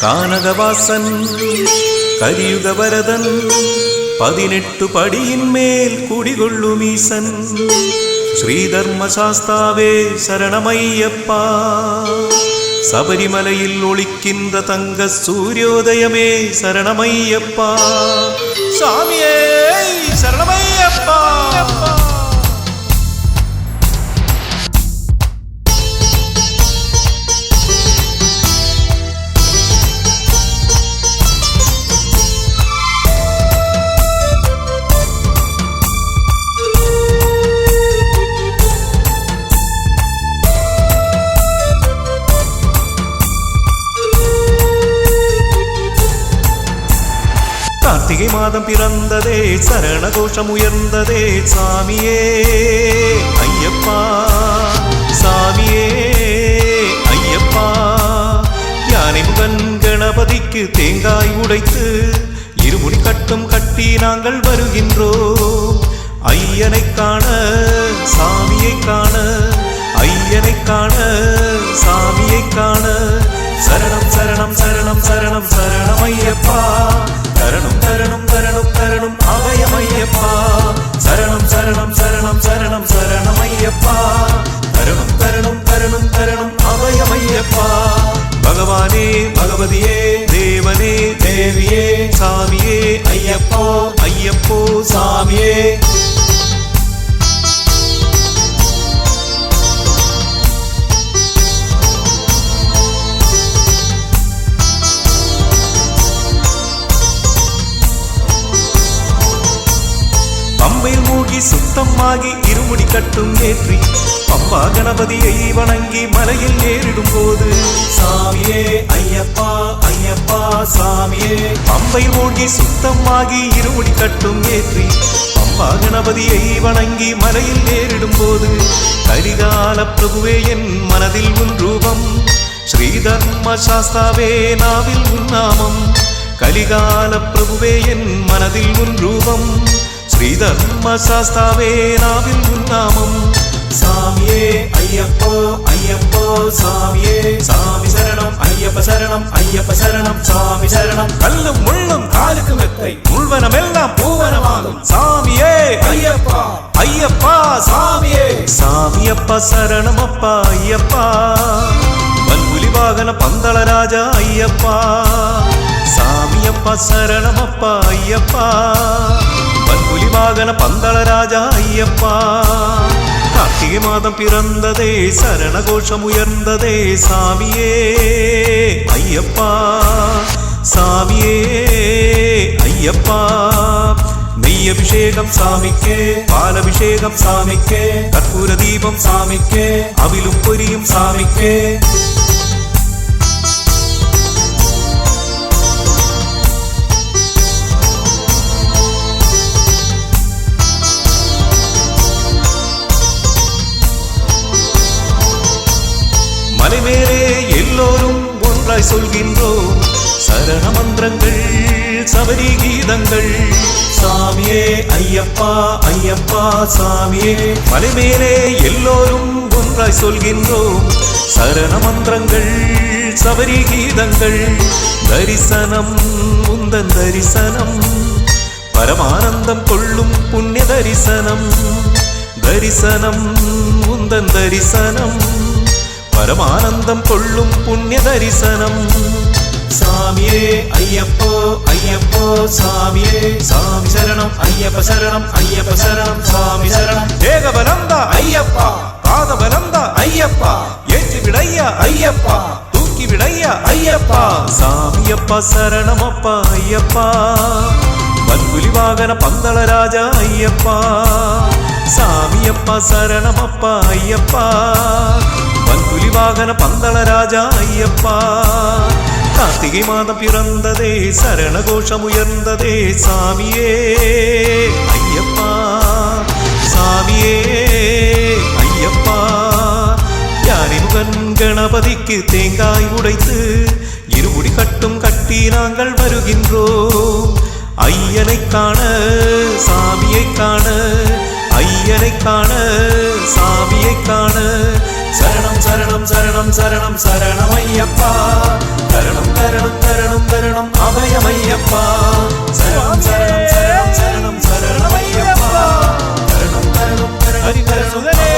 കാനകവാസൻ കരിയുഗവരതൻ 18 പടിയിന്മേൽ കുടികൊള്ളുമീസൻ ശ്രീധർമ്മശാസ്താവേ ശരണമയ്യപ്പ ശബരിമലയിൽ ഒളിക്കിன்ற തങ്ക സൂര്യോദയമേ ശരണമയ്യപ്പ സ്വാമിയേ ശരണമയ്യപ്പ கார்த்திகை மாதம் பிறந்ததே சரணகோஷம் உயர்ந்ததே சாமியே ஐயப்பா சாமியே ஐயப்பா யானை முகன் கணபதிக்கு தேங்காய் உடைத்து இருமுடி கட்டும் கட்டி நாங்கள் வருகின்றோம் ஐயனை காண சாமியை காண ஐயனை காண சாமியை காண சரணம் சரணம் சரணம் சரணம் சரணம் ஐயப்பா சரணம் சரணம் சரணம் சரணம் அபயமையப்பா சரணம் சரணம் சரணம் சரணம் சரணம் ஐயப்பா சரணம் சரணம் சரணம் சரணம் அபயமையப்பா பகவானே பகவதியே தேவனே தேவியே சாமியே ஐயப்போ ஐயப்போ சாமியே பம்பையில் மூழ்கி சுத்தமாகி இருமுடி கட்டும் ஏற்றி பம்பா கணபதியை வணங்கி மலையில் ஏறிடும் போது சாமியே ஐயப்பா ஐயப்பா சாமியே பம்பையில் மூழ்கி சுத்தமாகி இருமுடி கட்டும் ஏற்றி பம்பா கணபதியை வணங்கி மலையில் ஏறிடும் போது கரிகால பிரபுவே என் மனதில் உன் ரூபம் ஸ்ரீதர்ம சாஸ்தாவே நாவில் உன் நாமம் கலிகால பிரபுவே என் மனதில் உன் ரூபம் ஸ்ரீதர்ம சாஸ்தாவே நாவில் உன் நாமம் சாமியே ஐயப்போ ஐயப்போ சாமியே சாமி சரணம் ஐயப்ப சரணம் ஐயப்ப சரணம் சாமி சரணம் கல்லும் முள்ளும் காலுக்கு மெத்தை முள்வனம் எல்லாம் பூவனமாகும் சாமியே ஐயப்பா ஐயப்பா சாமியே சாமியப்பா சரணம் அப்பா ஐயப்பா வன்புலி வாகன பந்தள ராஜா ஐயப்பா சாமியப்பா சரணம் அப்பா ஐயப்பா வன்புலி வாகன பந்தள ராஜா ஐயப்பா கார்த்திகை மாதம் பிறந்ததே சரணகோஷம் உயர்ந்ததே சாமியே ஐயப்பா சாமியே ஐயப்பா நெய் அபிஷேகம் சாமிக்கே பாலபிஷேகம் சாமிக்கே கற்பூர தீபம் சாமிக்கே அவிலும் பொரியும் சாமிக்கே மலைமேலே எல்லோரும் ஒன்றாய் சொல்கின்றோம் சரண மந்திரங்கள் சபரி கீதங்கள் சாமியே ஐயப்பா ஐயப்பா சாமியே மலைமேலே எல்லோரும் ஒன்றாய் சொல்கின்றோம் சரண மந்திரங்கள் சபரி கீதங்கள் தரிசனம் உந்தன் தரிசனம் பரமானந்தம் கொள்ளும் புண்ணிய தரிசனம் தரிசனம் உந்தன் தரிசனம் பரமானந்தம் கொள்ளும் புண்ணிய தரிசனம் சாமியே ஐயப்போ ஐயப்போ சாமியே சாமி சரணம் ஐயப்ப சரணம் ஐயப்ப சரணம் சாமி சரணம் ஏகபலந்தா ஐயப்பா பாதபலந்தா ஐயப்பா ஏற்றி விடையா ஐயப்பா தூக்கி விடையா ஐயப்பா சாமியப்பா சரணம் அப்பா ஐயப்பா வன்புலி வாகன பந்தள ராஜா ஐயப்பா சாமியப்பா சரணம் அப்பா ஐயப்பா வன்புலி வாகன பந்தள ராஜா ஐயப்பா கார்த்திகை மாதம் பிறந்ததே சரணகோஷம் உயர்ந்ததே சாமியே ஐயப்பா சாமியே ஐயப்பா யானை முகன் கணபதிக்கு தேங்காய் உடைத்து இருமுடி கட்டும் கட்டி நாங்கள் வருகின்றோம் ஐயனை காண சாமியை காண ஐயனை காண சாமியை காண சரணம் சரணம் சரணம் சரணம் சரணம் ஐயப்பா சரணம் சரணம் ஐயப்பா சரணம் சரணம் சரணம் சரணம் சரணம் ஐயப்பா சரணம் சரணம் ஹரிஹர சுதனே